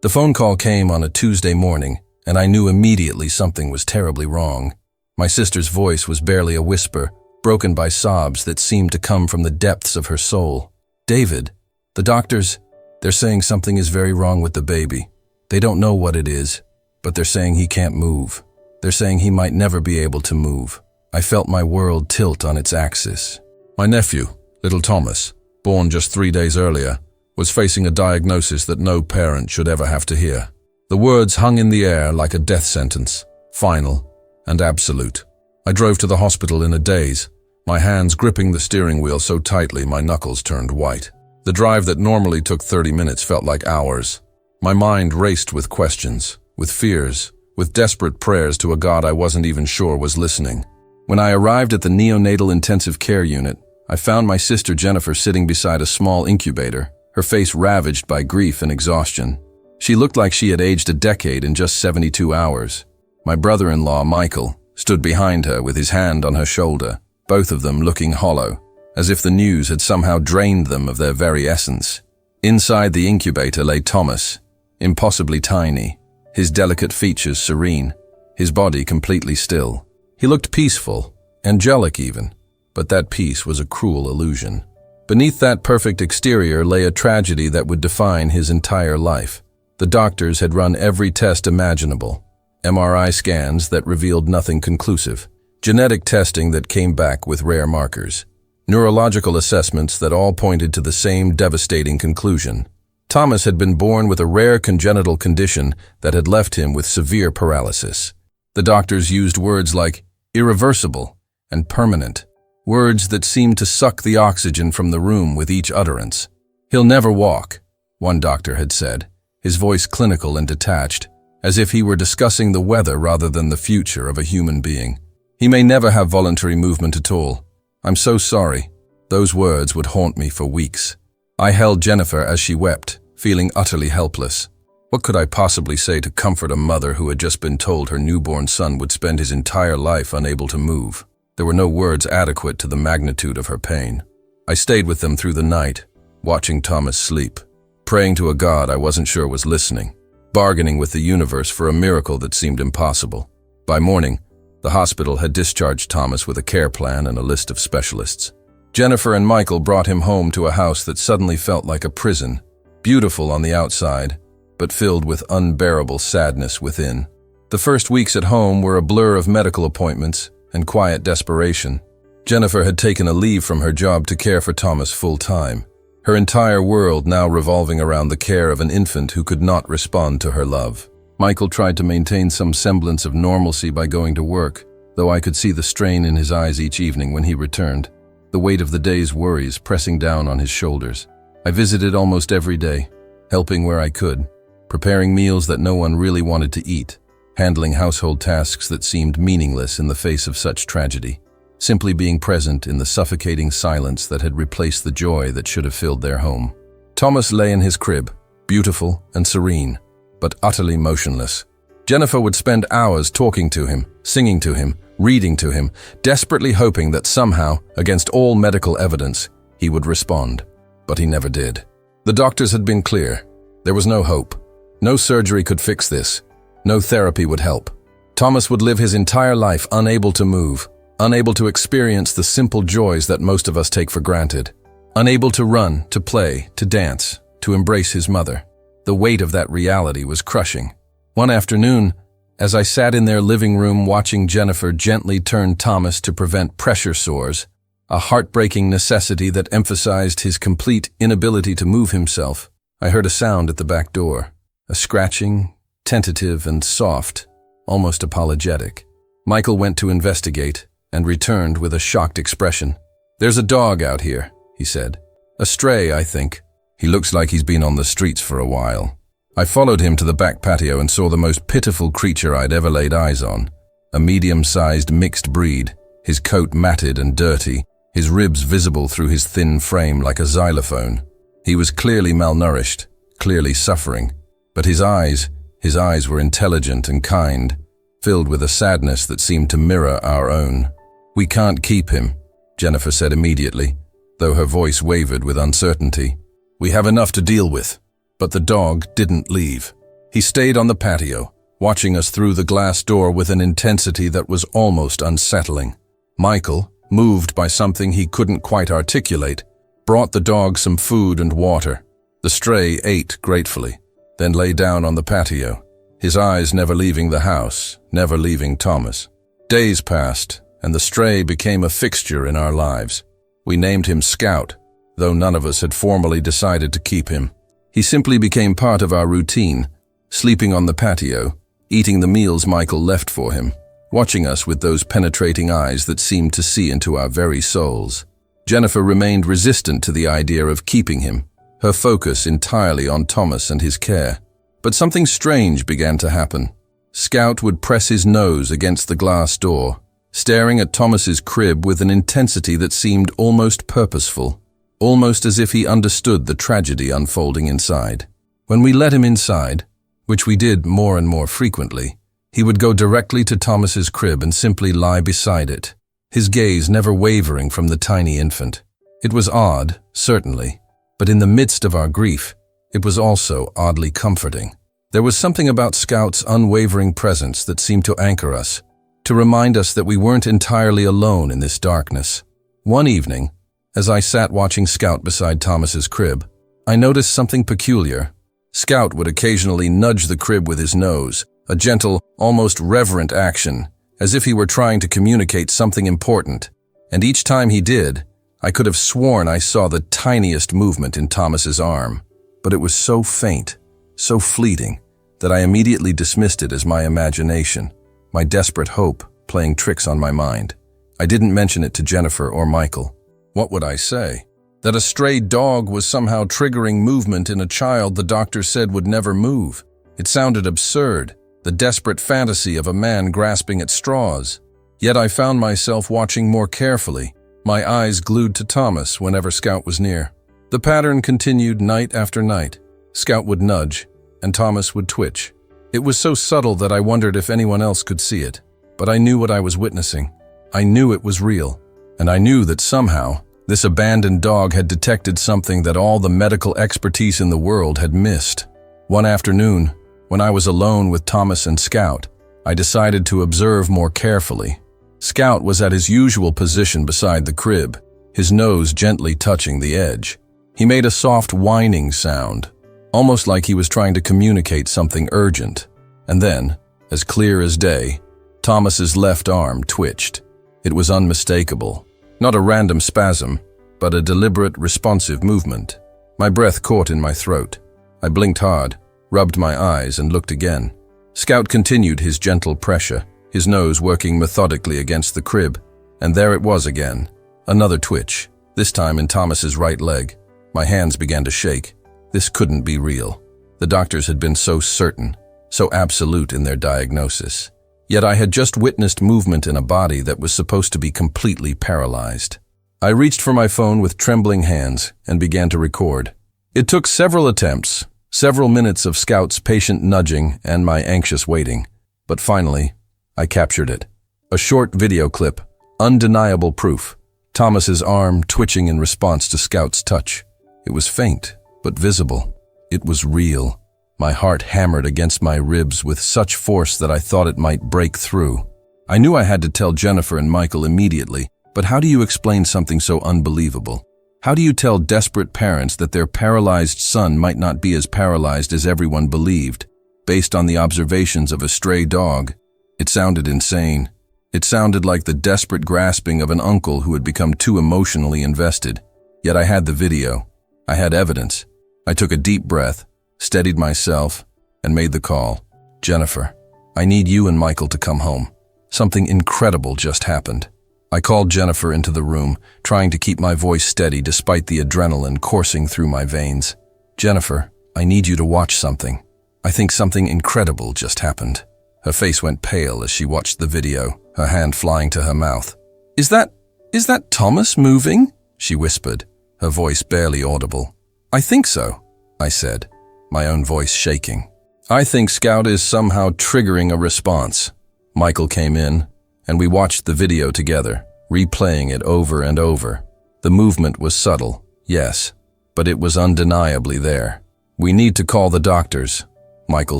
The phone call came on a Tuesday morning, and I knew immediately something was terribly wrong. My sister's voice was barely a whisper, broken by sobs that seemed to come from the depths of her soul. "David, the doctors, they're saying something is very wrong with the baby. They don't know what it is, but they're saying he can't move. They're saying he might never be able to move." I felt my world tilt on its axis. My nephew, little Thomas, born just 3 days earlier, was facing a diagnosis that no parent should ever have to hear. The words hung in the air like a death sentence, final and absolute. I drove to the hospital in a daze, my hands gripping the steering wheel so tightly my knuckles turned white. The drive that normally took 30 minutes felt like hours. My mind raced with questions, with fears, with desperate prayers to a God I wasn't even sure was listening. When I arrived at the neonatal intensive care unit, I found my sister Jennifer sitting beside a small incubator, her face ravaged by grief and exhaustion. She looked like she had aged a decade in just 72 hours. My brother-in-law, Michael, stood behind her with his hand on her shoulder, both of them looking hollow, as if the news had somehow drained them of their very essence. Inside the incubator lay Thomas, impossibly tiny, his delicate features serene, his body completely still. He looked peaceful, angelic even, but that peace was a cruel illusion. Beneath that perfect exterior lay a tragedy that would define his entire life. The doctors had run every test imaginable. MRI scans that revealed nothing conclusive. Genetic testing that came back with rare markers. Neurological assessments that all pointed to the same devastating conclusion. Thomas had been born with a rare congenital condition that had left him with severe paralysis. The doctors used words like irreversible and permanent, words that seemed to suck the oxygen from the room with each utterance. "He'll never walk," one doctor had said, his voice clinical and detached, as if he were discussing the weather rather than the future of a human being. "He may never have voluntary movement at all. I'm so sorry." Those words would haunt me for weeks. I held Jennifer as she wept, feeling utterly helpless. What could I possibly say to comfort a mother who had just been told her newborn son would spend his entire life unable to move? There were no words adequate to the magnitude of her pain. I stayed with them through the night, watching Thomas sleep, praying to a God I wasn't sure was listening, bargaining with the universe for a miracle that seemed impossible. By morning, the hospital had discharged Thomas with a care plan and a list of specialists. Jennifer and Michael brought him home to a house that suddenly felt like a prison, beautiful on the outside, but filled with unbearable sadness within. The first weeks at home were a blur of medical appointments and quiet desperation. Jennifer had taken a leave from her job to care for Thomas full-time, her entire world now revolving around the care of an infant who could not respond to her love. Michael tried to maintain some semblance of normalcy by going to work, though I could see the strain in his eyes each evening when he returned, the weight of the day's worries pressing down on his shoulders. I visited almost every day, helping where I could, preparing meals that no one really wanted to eat, handling household tasks that seemed meaningless in the face of such tragedy, simply being present in the suffocating silence that had replaced the joy that should have filled their home. Thomas lay in his crib, beautiful and serene, but utterly motionless. Jennifer would spend hours talking to him, singing to him, reading to him, desperately hoping that somehow, against all medical evidence, he would respond. But he never did. The doctors had been clear. There was no hope. No surgery could fix this. No therapy would help. Thomas would live his entire life unable to move, unable to experience the simple joys that most of us take for granted, unable to run, to play, to dance, to embrace his mother. The weight of that reality was crushing. One afternoon, as I sat in their living room watching Jennifer gently turn Thomas to prevent pressure sores, a heartbreaking necessity that emphasized his complete inability to move himself, I heard a sound at the back door. A scratching, tentative and soft, almost apologetic. Michael went to investigate and returned with a shocked expression. "There's a dog out here," he said. "A stray, I think. He looks like he's been on the streets for a while." I followed him to the back patio and saw the most pitiful creature I'd ever laid eyes on. A medium-sized mixed breed, his coat matted and dirty, his ribs visible through his thin frame like a xylophone. He was clearly malnourished, clearly suffering. But his eyes were intelligent and kind, filled with a sadness that seemed to mirror our own. "We can't keep him," Jennifer said immediately, though her voice wavered with uncertainty. "We have enough to deal with." But the dog didn't leave. He stayed on the patio, watching us through the glass door with an intensity that was almost unsettling. Michael, moved by something he couldn't quite articulate, brought the dog some food and water. The stray ate gratefully, then lay down on the patio, his eyes never leaving the house, never leaving Thomas. Days passed, and the stray became a fixture in our lives. We named him Scout, though none of us had formally decided to keep him. He simply became part of our routine, sleeping on the patio, eating the meals Michael left for him, watching us with those penetrating eyes that seemed to see into our very souls. Jennifer remained resistant to the idea of keeping him, her focus entirely on Thomas and his care. But something strange began to happen. Scout would press his nose against the glass door, staring at Thomas's crib with an intensity that seemed almost purposeful, almost as if he understood the tragedy unfolding inside. When we let him inside, which we did more and more frequently, he would go directly to Thomas's crib and simply lie beside it, his gaze never wavering from the tiny infant. It was odd, certainly, but in the midst of our grief, it was also oddly comforting. There was something about Scout's unwavering presence that seemed to anchor us, to remind us that we weren't entirely alone in this darkness. One evening, as I sat watching Scout beside Thomas's crib, I noticed something peculiar. Scout would occasionally nudge the crib with his nose, a gentle, almost reverent action, as if he were trying to communicate something important. And each time he did, I could have sworn I saw the tiniest movement in Thomas's arm. But it was so faint, so fleeting, that I immediately dismissed it as my imagination, my desperate hope playing tricks on my mind. I didn't mention it to Jennifer or Michael. What would I say? That a stray dog was somehow triggering movement in a child the doctor said would never move. It sounded absurd, the desperate fantasy of a man grasping at straws. Yet I found myself watching more carefully, my eyes glued to Thomas whenever Scout was near. The pattern continued night after night. Scout would nudge, and Thomas would twitch. It was so subtle that I wondered if anyone else could see it. But I knew what I was witnessing. I knew it was real. And I knew that somehow, this abandoned dog had detected something that all the medical expertise in the world had missed. One afternoon, when I was alone with Thomas and Scout, I decided to observe more carefully. Scout was at his usual position beside the crib, his nose gently touching the edge. He made a soft whining sound, almost like he was trying to communicate something urgent. And then, as clear as day, Thomas's left arm twitched. It was unmistakable. Not a random spasm, but a deliberate, responsive movement. My breath caught in my throat. I blinked hard, rubbed my eyes, and looked again. Scout continued his gentle pressure, his nose working methodically against the crib. And there it was again. Another twitch, this time in Thomas's right leg. My hands began to shake. This couldn't be real. The doctors had been so certain, so absolute in their diagnosis. Yet I had just witnessed movement in a body that was supposed to be completely paralyzed. I reached for my phone with trembling hands and began to record. It took several attempts, several minutes of Scout's patient nudging and my anxious waiting. But finally, I captured it. A short video clip, undeniable proof. Thomas's arm twitching in response to Scout's touch. It was faint, but visible. It was real. My heart hammered against my ribs with such force that I thought it might break through. I knew I had to tell Jennifer and Michael immediately, but how do you explain something so unbelievable? How do you tell desperate parents that their paralyzed son might not be as paralyzed as everyone believed, based on the observations of a stray dog? It sounded insane. It sounded like the desperate grasping of an uncle who had become too emotionally invested. Yet I had the video. I had evidence. I took a deep breath, steadied myself, and made the call. Jennifer, I need you and Michael to come home. Something incredible just happened. I called Jennifer into the room, trying to keep my voice steady despite the adrenaline coursing through my veins. Jennifer, I need you to watch something. I think something incredible just happened. Her face went pale as she watched the video, her hand flying to her mouth. Is that Thomas moving? She whispered, her voice barely audible. I think so, I said, my own voice shaking. I think Scout is somehow triggering a response. Michael came in, and we watched the video together, replaying it over and over. The movement was subtle, yes, but it was undeniably there. We need to call the doctors. Michael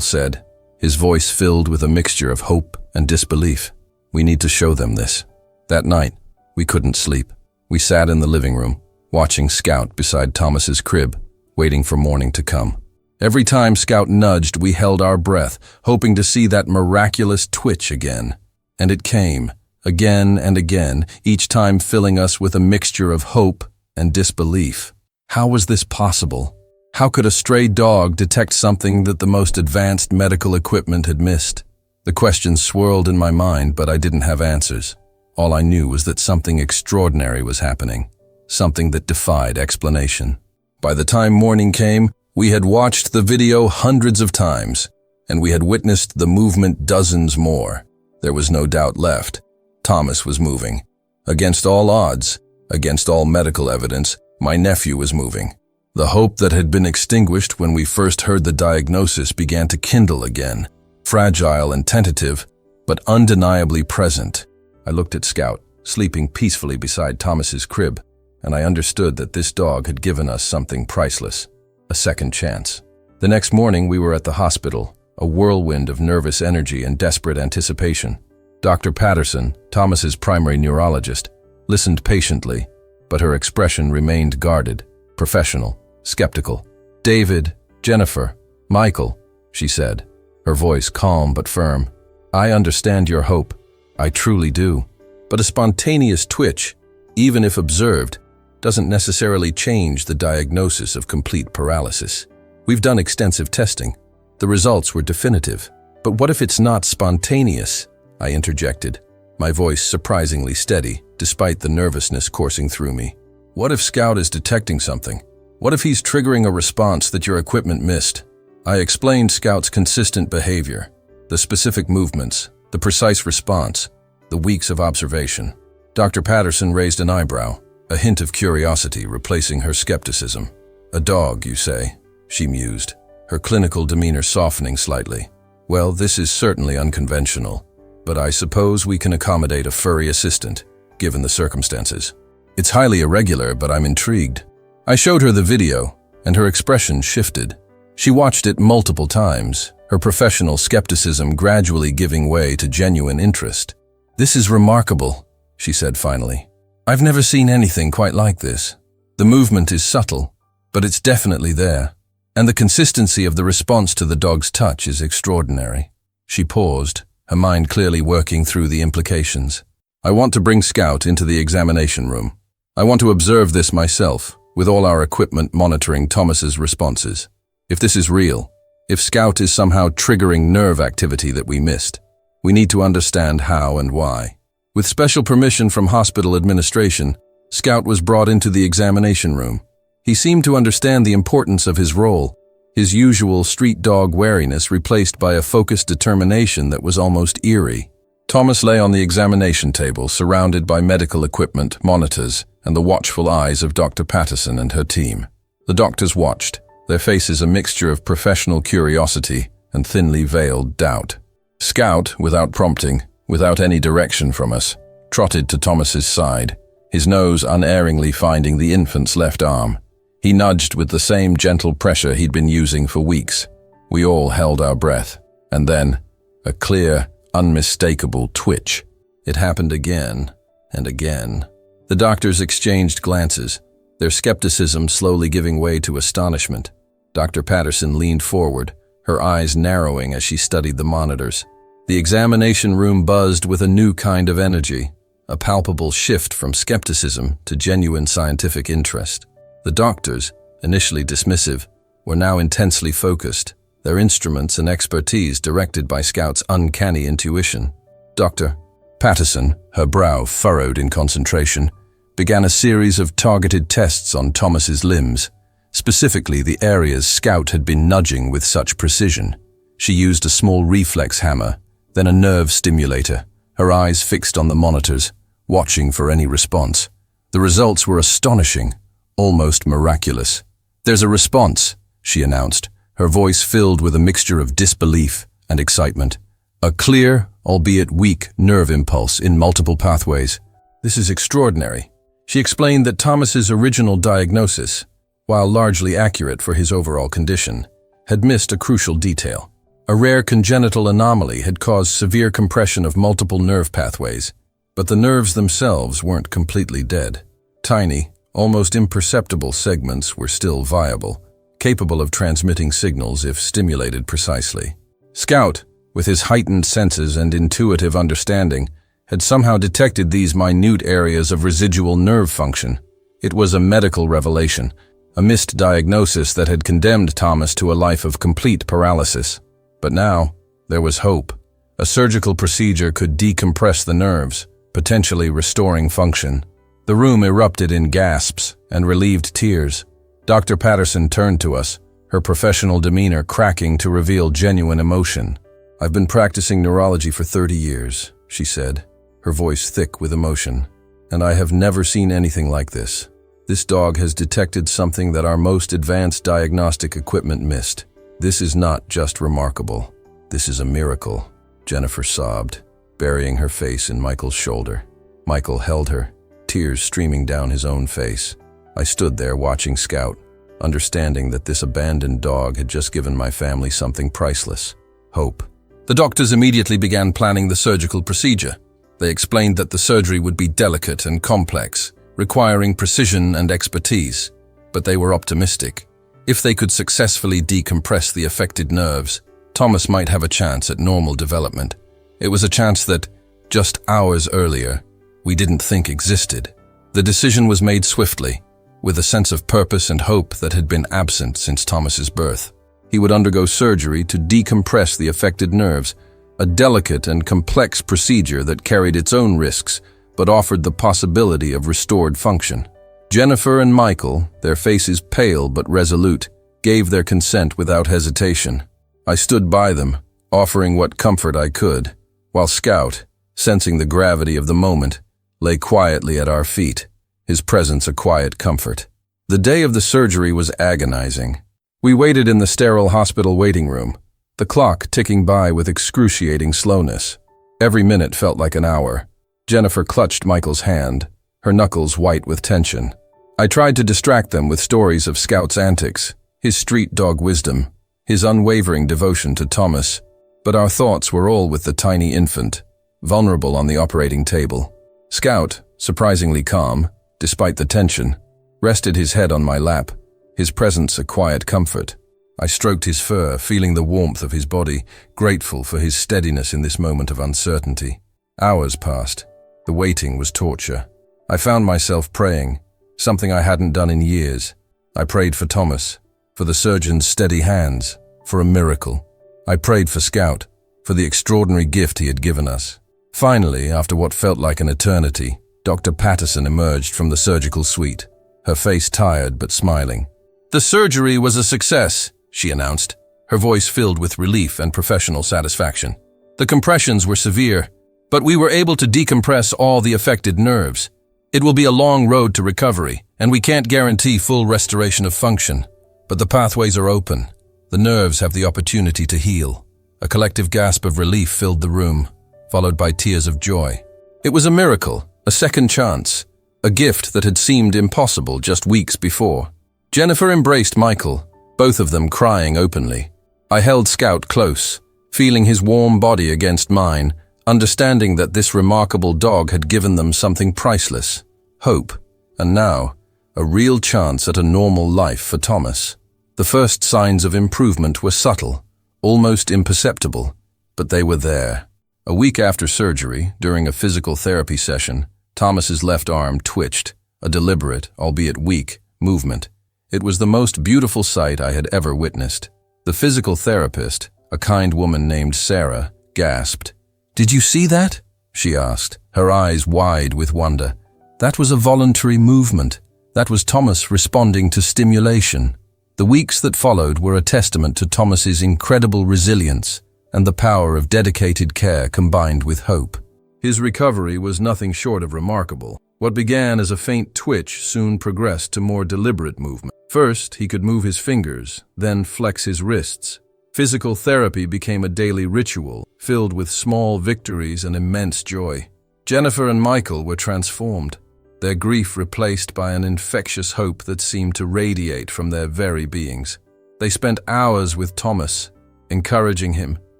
said, his voice filled with a mixture of hope and disbelief. "We need to show them this." That night, we couldn't sleep. We sat in the living room, watching Scout beside Thomas's crib, waiting for morning to come. Every time Scout nudged, we held our breath, hoping to see that miraculous twitch again. And it came, again and again, each time filling us with a mixture of hope and disbelief. How was this possible? How could a stray dog detect something that the most advanced medical equipment had missed? The questions swirled in my mind, but I didn't have answers. All I knew was that something extraordinary was happening, something that defied explanation. By the time morning came, we had watched the video hundreds of times, and we had witnessed the movement dozens more. There was no doubt left. Thomas was moving. Against all odds, against all medical evidence, my nephew was moving. The hope that had been extinguished when we first heard the diagnosis began to kindle again, fragile and tentative, but undeniably present. I looked at Scout, sleeping peacefully beside Thomas's crib, and I understood that this dog had given us something priceless, a second chance. The next morning we were at the hospital, a whirlwind of nervous energy and desperate anticipation. Dr. Patterson, Thomas's primary neurologist, listened patiently, but her expression remained guarded, professional, skeptical. "David, Jennifer, Michael," she said, her voice calm but firm. "I understand your hope. I truly do. But a spontaneous twitch, even if observed, doesn't necessarily change the diagnosis of complete paralysis. We've done extensive testing. The results were definitive. But what if it's not spontaneous?" I interjected, my voice surprisingly steady, despite the nervousness coursing through me. "What if Scout is detecting something? What if he's triggering a response that your equipment missed?" I explained Scout's consistent behavior, the specific movements, the precise response, the weeks of observation. Dr. Patterson raised an eyebrow, a hint of curiosity replacing her skepticism. "A dog, you say?" she mused, her clinical demeanor softening slightly. "Well, this is certainly unconventional, but I suppose we can accommodate a furry assistant, given the circumstances. It's highly irregular, but I'm intrigued." I showed her the video, and her expression shifted. She watched it multiple times, her professional skepticism gradually giving way to genuine interest. "This is remarkable," she said finally. "I've never seen anything quite like this. The movement is subtle, but it's definitely there, and the consistency of the response to the dog's touch is extraordinary." She paused, her mind clearly working through the implications. "I want to bring Scout into the examination room. I want to observe this myself, with all our equipment monitoring Thomas's responses. If this is real, if Scout is somehow triggering nerve activity that we missed, we need to understand how and why." With special permission from hospital administration, Scout was brought into the examination room. He seemed to understand the importance of his role, his usual street dog wariness replaced by a focused determination that was almost eerie. Thomas lay on the examination table, surrounded by medical equipment, monitors, and the watchful eyes of Dr. Patterson and her team. The doctors watched, their faces a mixture of professional curiosity and thinly veiled doubt. Scout, without prompting, without any direction from us, trotted to Thomas's side, his nose unerringly finding the infant's left arm. He nudged with the same gentle pressure he'd been using for weeks. We all held our breath, and then, a clear, unmistakable twitch. It happened again and again. The doctors exchanged glances, their skepticism slowly giving way to astonishment. Dr. Patterson leaned forward, her eyes narrowing as she studied the monitors. The examination room buzzed with a new kind of energy, a palpable shift from skepticism to genuine scientific interest. The doctors, initially dismissive, were now intensely focused, their instruments and expertise directed by Scout's uncanny intuition. Dr. Patterson, her brow furrowed in concentration, began a series of targeted tests on Thomas's limbs, specifically the areas Scout had been nudging with such precision. She used a small reflex hammer, then a nerve stimulator, her eyes fixed on the monitors, watching for any response. The results were astonishing, almost miraculous. "There's a response," she announced, her voice filled with a mixture of disbelief and excitement. "A clear, albeit weak, nerve impulse in multiple pathways. This is extraordinary." She explained that Thomas's original diagnosis, while largely accurate for his overall condition, had missed a crucial detail. A rare congenital anomaly had caused severe compression of multiple nerve pathways, but the nerves themselves weren't completely dead. Tiny, almost imperceptible segments were still viable, capable of transmitting signals if stimulated precisely. Scout, with his heightened senses and intuitive understanding, had somehow detected these minute areas of residual nerve function. It was a medical revelation, a missed diagnosis that had condemned Thomas to a life of complete paralysis. But now, there was hope. A surgical procedure could decompress the nerves, potentially restoring function. The room erupted in gasps and relieved tears. Dr. Patterson turned to us, her professional demeanor cracking to reveal genuine emotion. "I've been practicing neurology for 30 years, she said, her voice thick with emotion, "and I have never seen anything like this. This dog has detected something that our most advanced diagnostic equipment missed. This is not just remarkable. This is a miracle," Jennifer sobbed, burying her face in Michael's shoulder. Michael held her, tears streaming down his own face. I stood there watching Scout, understanding that this abandoned dog had just given my family something priceless: hope. The doctors immediately began planning the surgical procedure. They explained that the surgery would be delicate and complex, requiring precision and expertise, but they were optimistic. If they could successfully decompress the affected nerves, Thomas might have a chance at normal development. It was a chance that, just hours earlier, we didn't think existed. The decision was made swiftly, with a sense of purpose and hope that had been absent since Thomas's birth. He would undergo surgery to decompress the affected nerves, a delicate and complex procedure that carried its own risks, but offered the possibility of restored function. Jennifer and Michael, their faces pale but resolute, gave their consent without hesitation. I stood by them, offering what comfort I could, while Scout, sensing the gravity of the moment, lay quietly at our feet, his presence a quiet comfort. The day of the surgery was agonizing. We waited in the sterile hospital waiting room, the clock ticking by with excruciating slowness. Every minute felt like an hour. Jennifer clutched Michael's hand, her knuckles white with tension. I tried to distract them with stories of Scout's antics, his street dog wisdom, his unwavering devotion to Thomas, but our thoughts were all with the tiny infant, vulnerable on the operating table. Scout, surprisingly calm, despite the tension, rested his head on my lap, his presence a quiet comfort. I stroked his fur, feeling the warmth of his body, grateful for his steadiness in this moment of uncertainty. Hours passed. The waiting was torture. I found myself praying, something I hadn't done in years. I prayed for Thomas, for the surgeon's steady hands, for a miracle. I prayed for Scout, for the extraordinary gift he had given us. Finally, after what felt like an eternity, Dr. Patterson emerged from the surgical suite, her face tired but smiling. "The surgery was a success," she announced, her voice filled with relief and professional satisfaction. "The compressions were severe, but we were able to decompress all the affected nerves. It will be a long road to recovery, and we can't guarantee full restoration of function. But the pathways are open. The nerves have the opportunity to heal." A collective gasp of relief filled the room, followed by tears of joy. It was a miracle, a second chance, a gift that had seemed impossible just weeks before. Jennifer embraced Michael, both of them crying openly. I held Scout close, feeling his warm body against mine, understanding that this remarkable dog had given them something priceless: hope, and now, a real chance at a normal life for Thomas. The first signs of improvement were subtle, almost imperceptible, but they were there. A week after surgery, during a physical therapy session, Thomas's left arm twitched, a deliberate, albeit weak, movement. It was the most beautiful sight I had ever witnessed. The physical therapist, a kind woman named Sarah, gasped. "Did you see that?" she asked, her eyes wide with wonder. "That was a voluntary movement. That was Thomas responding to stimulation." The weeks that followed were a testament to Thomas's incredible resilience and the power of dedicated care combined with hope. His recovery was nothing short of remarkable. What began as a faint twitch soon progressed to more deliberate movement. First, he could move his fingers, then flex his wrists. Physical therapy became a daily ritual, filled with small victories and immense joy. Jennifer and Michael were transformed, their grief replaced by an infectious hope that seemed to radiate from their very beings. They spent hours with Thomas, encouraging him,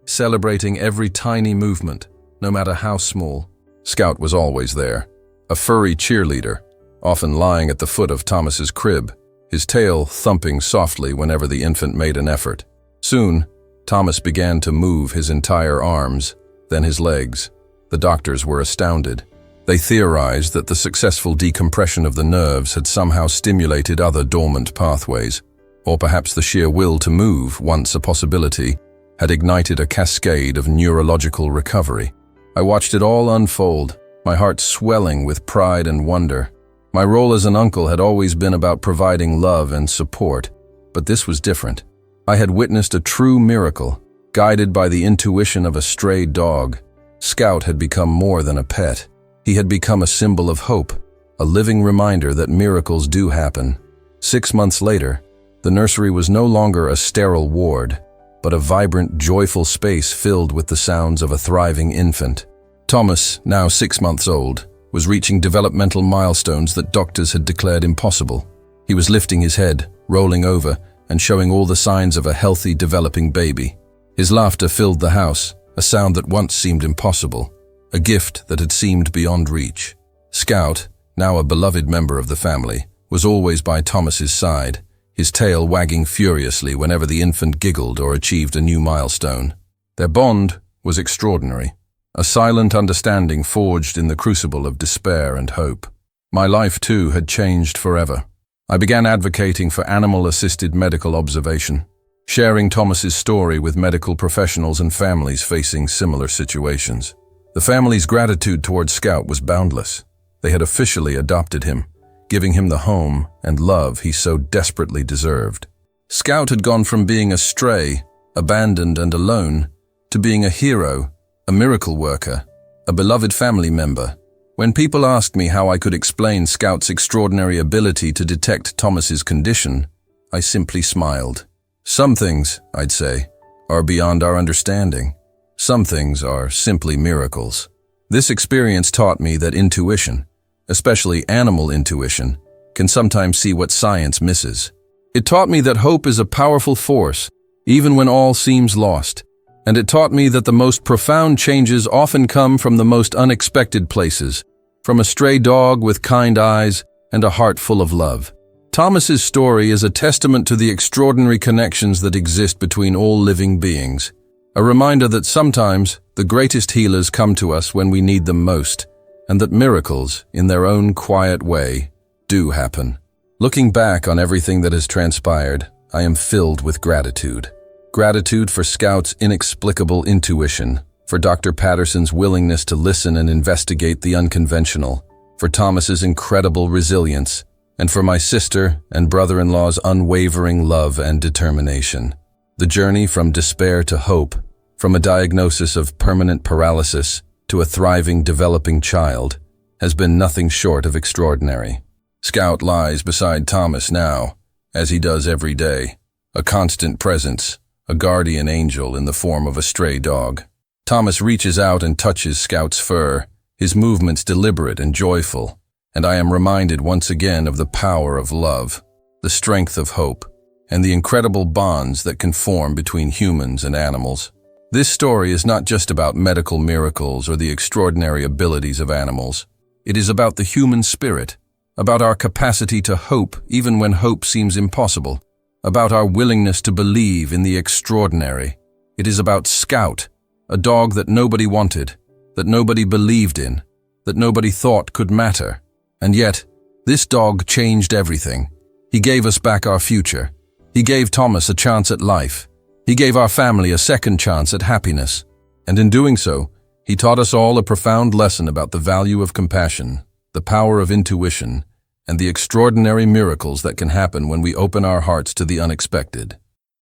celebrating every tiny movement, no matter how small. Scout was always there, a furry cheerleader, often lying at the foot of Thomas's crib, his tail thumping softly whenever the infant made an effort. Soon, Thomas began to move his entire arms, then his legs. The doctors were astounded. They theorized that the successful decompression of the nerves had somehow stimulated other dormant pathways, or perhaps the sheer will to move, once a possibility, had ignited a cascade of neurological recovery. I watched it all unfold, my heart swelling with pride and wonder. My role as an uncle had always been about providing love and support, but this was different. I had witnessed a true miracle, guided by the intuition of a stray dog. Scout had become more than a pet. He had become a symbol of hope, a living reminder that miracles do happen. 6 months later, the nursery was no longer a sterile ward, but a vibrant, joyful space filled with the sounds of a thriving infant. Thomas, now 6 months old, was reaching developmental milestones that doctors had declared impossible. He was lifting his head, rolling over, and showing all the signs of a healthy, developing baby. His laughter filled the house, a sound that once seemed impossible, a gift that had seemed beyond reach. Scout, now a beloved member of the family, was always by Thomas's side, his tail wagging furiously whenever the infant giggled or achieved a new milestone. Their bond was extraordinary, a silent understanding forged in the crucible of despair and hope. My life, too, had changed forever. I began advocating for animal-assisted medical observation, sharing Thomas's story with medical professionals and families facing similar situations. The family's gratitude towards Scout was boundless. They had officially adopted him, giving him the home and love he so desperately deserved. Scout had gone from being a stray, abandoned and alone, to being a hero, a miracle worker, a beloved family member. When people asked me how I could explain Scout's extraordinary ability to detect Thomas's condition, I simply smiled. Some things, I'd say, are beyond our understanding. Some things are simply miracles. This experience taught me that intuition, especially animal intuition, can sometimes see what science misses. It taught me that hope is a powerful force, even when all seems lost. And it taught me that the most profound changes often come from the most unexpected places, from a stray dog with kind eyes and a heart full of love. Thomas's story is a testament to the extraordinary connections that exist between all living beings, a reminder that sometimes the greatest healers come to us when we need them most, and that miracles, in their own quiet way, do happen. Looking back on everything that has transpired, I am filled with gratitude. Gratitude for Scout's inexplicable intuition, for Dr. Patterson's willingness to listen and investigate the unconventional, for Thomas's incredible resilience, and for my sister and brother-in-law's unwavering love and determination. The journey from despair to hope, from a diagnosis of permanent paralysis to a thriving, developing child, has been nothing short of extraordinary. Scout lies beside Thomas now, as he does every day, a constant presence, a guardian angel in the form of a stray dog. Thomas reaches out and touches Scout's fur, his movements deliberate and joyful, and I am reminded once again of the power of love, the strength of hope, and the incredible bonds that can form between humans and animals. This story is not just about medical miracles or the extraordinary abilities of animals. It is about the human spirit, about our capacity to hope even when hope seems impossible, about our willingness to believe in the extraordinary. It is about Scout, a dog that nobody wanted, that nobody believed in, that nobody thought could matter. And yet, this dog changed everything. He gave us back our future. He gave Thomas a chance at life. He gave our family a second chance at happiness. And in doing so, he taught us all a profound lesson about the value of compassion, the power of intuition, and the extraordinary miracles that can happen when we open our hearts to the unexpected.